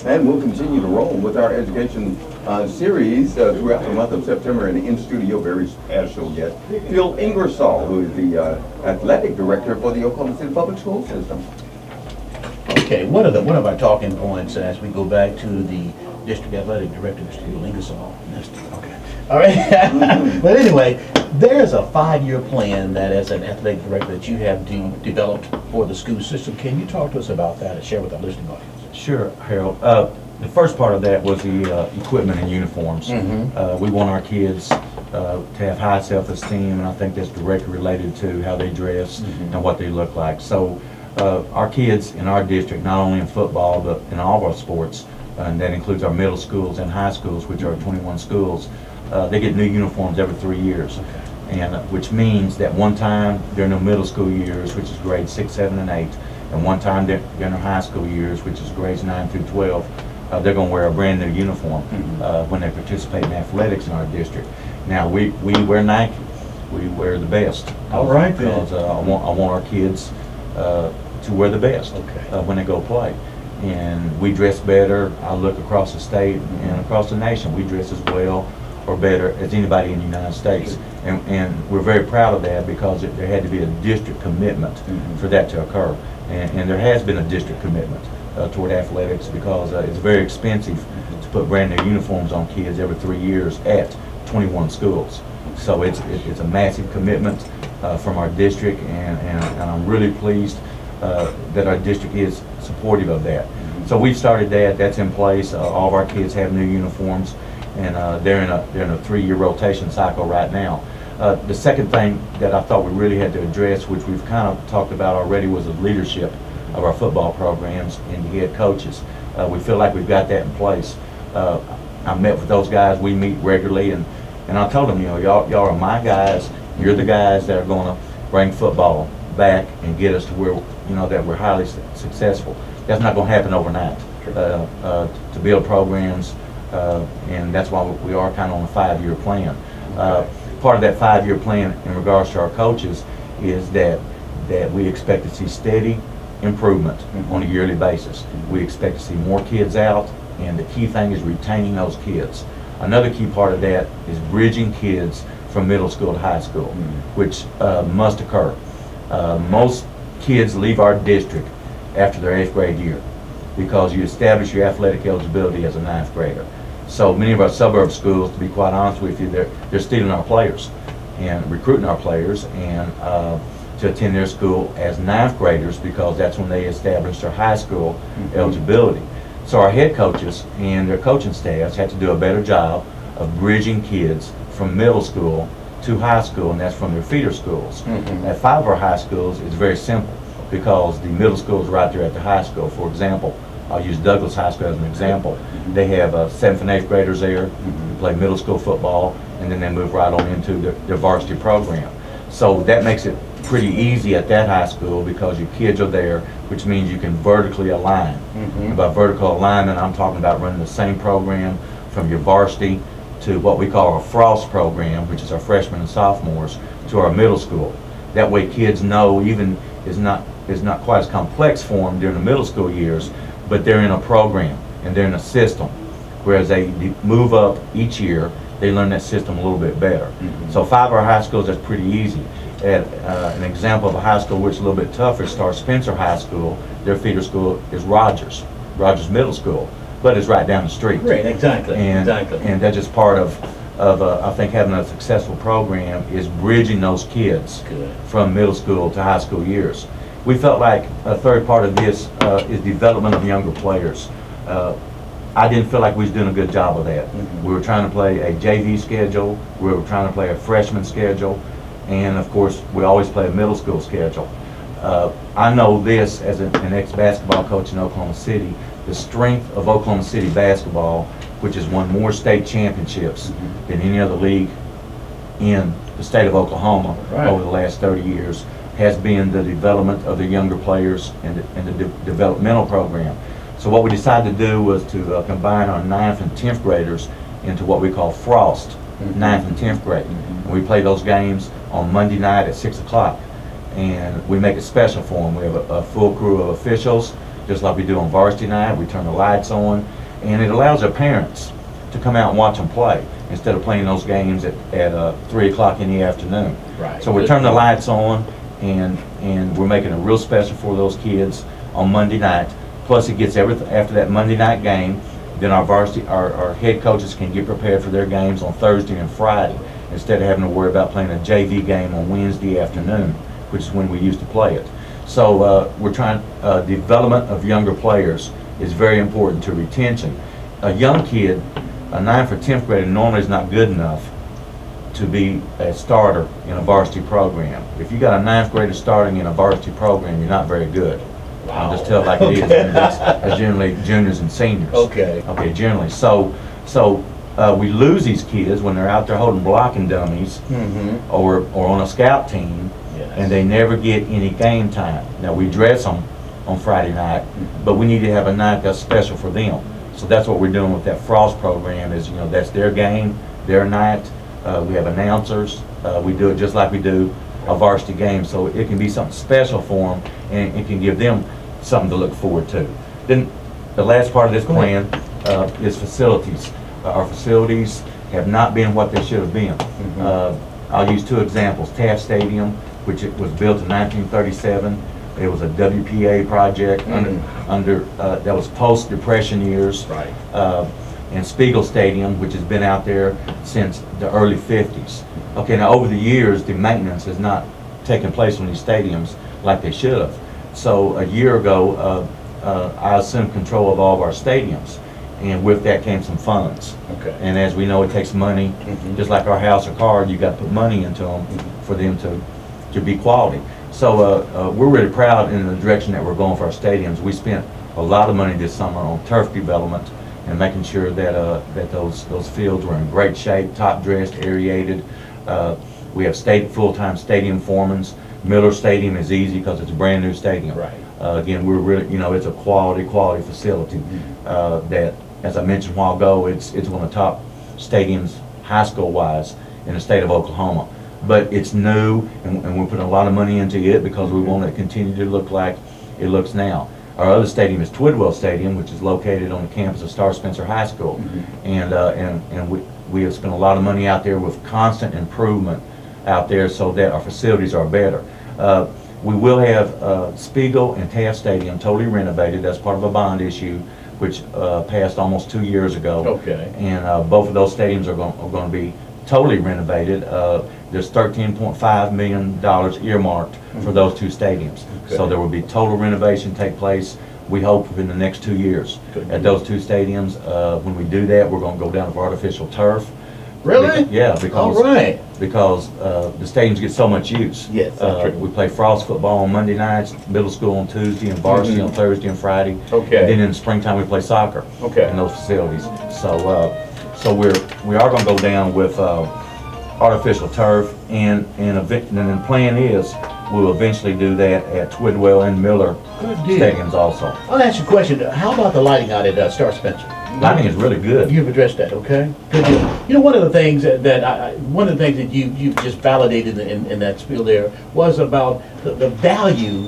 And we'll continue to roll with our education series throughout the month of September. And in studio, very special guest, Phil Ingersoll, who is the athletic director for the Oklahoma City Public School System. Okay, one of our talking points as we go back to the district athletic director, Mr. Phil Ingersoll. Okay, all right. But anyway, there's a 5-year plan that, as an athletic director, that you have developed for the school system. Can you talk to us about that and share with our listening audience? Sure, Harold. The first part of that was the equipment and uniforms. We want our kids to have high self-esteem, and I think that's directly related to how they dress and what they look like. So our kids in our district, not only in football, but in all of our sports, and that includes our middle schools and high schools, which are 21 schools, they get new uniforms every 3 years. And which means that one time during the middle school years, which is grades 6, 7, and 8, and one time during their high school years, which is grades 9 through 12, they're going to wear a brand new uniform when they participate in athletics in our district. Now we wear Nike, we wear the best. All right, because I want our kids to wear the best when they go play. And we dress better. I look across the state and across the nation, we dress as well or better as anybody in the United States. And we're very proud of that because there had to be a district commitment for that to occur. And there has been a district commitment toward athletics because it's very expensive to put brand new uniforms on kids every 3 years at 21 schools. So it's a massive commitment from our district, and I'm really pleased that our district is supportive of that. So we've started that. That's in place. All of our kids have new uniforms, and they're in a 3-year rotation cycle right now. The second thing that I thought we really had to address, which we've kind of talked about already, was the leadership of our football programs and the head coaches. We feel like we've got that in place. I met with those guys. We meet regularly, and I told them, you know, y'all are my guys. You're the guys that are going to bring football back and get us to where, you know, that we're highly successful. That's not going to happen overnight. To build programs, and that's why we are kind of on a 5-year plan. Part of that 5-year plan in regards to our coaches is that we expect to see steady improvement on a yearly basis. We expect to see more kids out, and the key thing is retaining those kids. Another key part of that is bridging kids from middle school to high school, which must occur. Most kids leave our district after their 8th grade year because you establish your athletic eligibility as a 9th grader. So many of our suburb schools, to be quite honest with you, they're stealing our players and recruiting our players and to attend their school as 9th graders because that's when they establish their high school eligibility. So our head coaches and their coaching staffs have to do a better job of bridging kids from middle school to high school, and that's from their feeder schools. At 5 of our high schools, it's very simple because the middle school is right there at the high school. For example, I'll use Douglas High School as an example. They have 7th and 8th graders there who play middle school football, and then they move right on into their varsity program. So that makes it pretty easy at that high school because your kids are there, which means you can vertically align. And by vertical alignment, I'm talking about running the same program from your varsity to what we call our Frost program, which is our freshmen and sophomores, to our middle school. That way kids know, even is not quite as complex for them during the middle school years, but they're in a program and they're in a system. Whereas they move up each year, they learn that system a little bit better. So 5 of our high schools, that's pretty easy. At an example of a high school which is a little bit tougher, Star Spencer High School. Their feeder school is Rogers Middle School, but it's right down the street. Great, exactly. And that's just part of I think having a successful program is bridging those kids from middle school to high school years. We felt like a third part of this is development of younger players. I didn't feel like we was doing a good job of that. We were trying to play a JV schedule, we were trying to play a freshman schedule, and of course we always play a middle school schedule. I know this as an ex-basketball coach in Oklahoma City, the strength of Oklahoma City basketball, which has won more state championships than any other league in the state of Oklahoma over the last 30 years, has been the development of the younger players and the developmental program. So what we decided to do was to combine our 9th and 10th graders into what we call Frost, 9th and 10th grade. And we play those games on Monday night at 6 o'clock. And we make it special for them. We have a full crew of officials just like we do on varsity night. We turn the lights on, and it allows their parents to come out and watch them play instead of playing those games at 3 o'clock in the afternoon. Right. So we turn the lights on, and we're making it real special for those kids on Monday night. Plus, it gets everything after that Monday night game. Then our varsity, our head coaches can get prepared for their games on Thursday and Friday instead of having to worry about playing a JV game on Wednesday afternoon, which is when we used to play it. So we're trying, development of younger players is very important to retention. A young kid, a 9th or 10th grader, normally is not good enough to be a starter in a varsity program. If you got a 9th grader starting in a varsity program, you're not very good. Wow. I'll just tell it like it is. That's generally juniors and seniors. Okay. Okay, generally. So we lose these kids when they're out there holding blocking dummies or on a scout team, and they never get any game time. Now, we dress them on Friday night, but we need to have a night that's special for them. So that's what we're doing with that Frost program is, you know, that's their game, their night. We have announcers. We do it just like we do a varsity game, so it can be something special for them, and it can give them something to look forward to. Then the last part of this plan is facilities. Our facilities have not been what they should have been. I'll use 2 examples. Taft Stadium, which it was built in 1937. It was a WPA project under that was post-Depression years. Right. And Spiegel Stadium, which has been out there since the early 50s. Okay, now over the years, the maintenance has not taken place on these stadiums like they should have. So a year ago, I assumed control of all of our stadiums, and with that came some funds. Okay. And as we know, it takes money, just like our house or car, you got to put money into them for them to be quality. So we're really proud in the direction that we're going for our stadiums. We spent a lot of money this summer on turf development and making sure that that those fields were in great shape, top dressed, aerated. We have full-time stadium foremans. Miller Stadium is easy because it's a brand new stadium. Right. Again, we're really, you know, it's a quality facility that, as I mentioned a while ago, it's one of the top stadiums high school wise in the state of Oklahoma. But it's new, and we're putting a lot of money into it because we want it to continue to look like it looks now. Our other stadium is Twidwell Stadium, which is located on the campus of Star Spencer High School, and we have spent a lot of money out there with constant improvement out there so that our facilities are better. We will have Spiegel and Taft Stadium totally renovated. That's part of a bond issue, which passed almost 2 years ago. Okay. And both of those stadiums are going to be totally renovated. There's $13.5 million earmarked for those 2 stadiums. Okay. So there will be total renovation take place, we hope, within the next 2 years at those 2 stadiums. When we do that, we're going to go down to artificial turf. Really? Yeah, because all right. Because the stadiums get so much use. Yes, that's true. We play Frost football on Monday nights, middle school on Tuesday, and varsity on Thursday and Friday. Okay. And then in the springtime we play soccer. Okay. In those facilities. So we are going to go down with artificial turf, and the plan is we'll eventually do that at Twidwell and Miller stadiums also. I'll ask you a question. How about the lighting out at Star Spencer? Lighting is really good. You've addressed that, okay? Good deal. You know, one of the things that you just validated in that spiel there was about the value,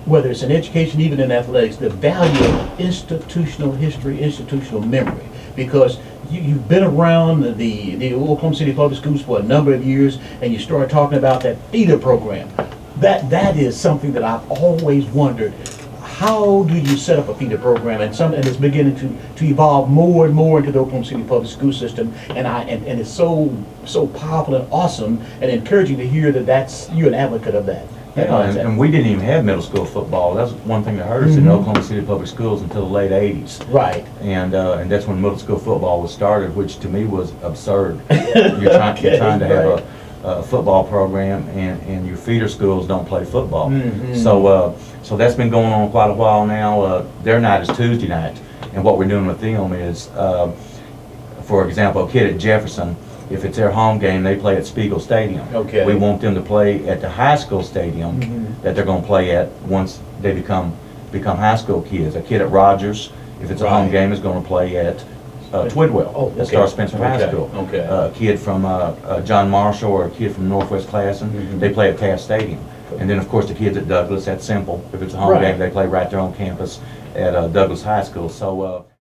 whether it's in education, even in athletics, the value of institutional history, institutional memory, because you've been around the Oklahoma City Public Schools for a number of years, and you started talking about that feeder program. That is something that I've always wondered. How do you set up a feeder program, and it's beginning to evolve more and more into the Oklahoma City Public School System, and it's so powerful and awesome and encouraging to hear that you're an advocate of that. Yeah, and we didn't even have middle school football. That's one thing that hurt us in Oklahoma City Public Schools until the late 80s. Right. And that's when middle school football was started, which to me was absurd. You're trying to have a football program, and your feeder schools don't play football. So that's been going on quite a while now. Their night is Tuesday night, and what we're doing with them is, for example, a kid at Jefferson, if it's their home game, they play at Spiegel Stadium. Okay. We want them to play at the high school stadium that they're going to play at once they become high school kids. A kid at Rogers, if it's a home game, is going to play at Twidwell, at Star Spencer High School. Okay. A kid from John Marshall or a kid from Northwest Classen, they play at Taft Stadium. And then, of course, the kids at Douglas, that's simple. If it's a home game, they play right there on campus at Douglas High School. So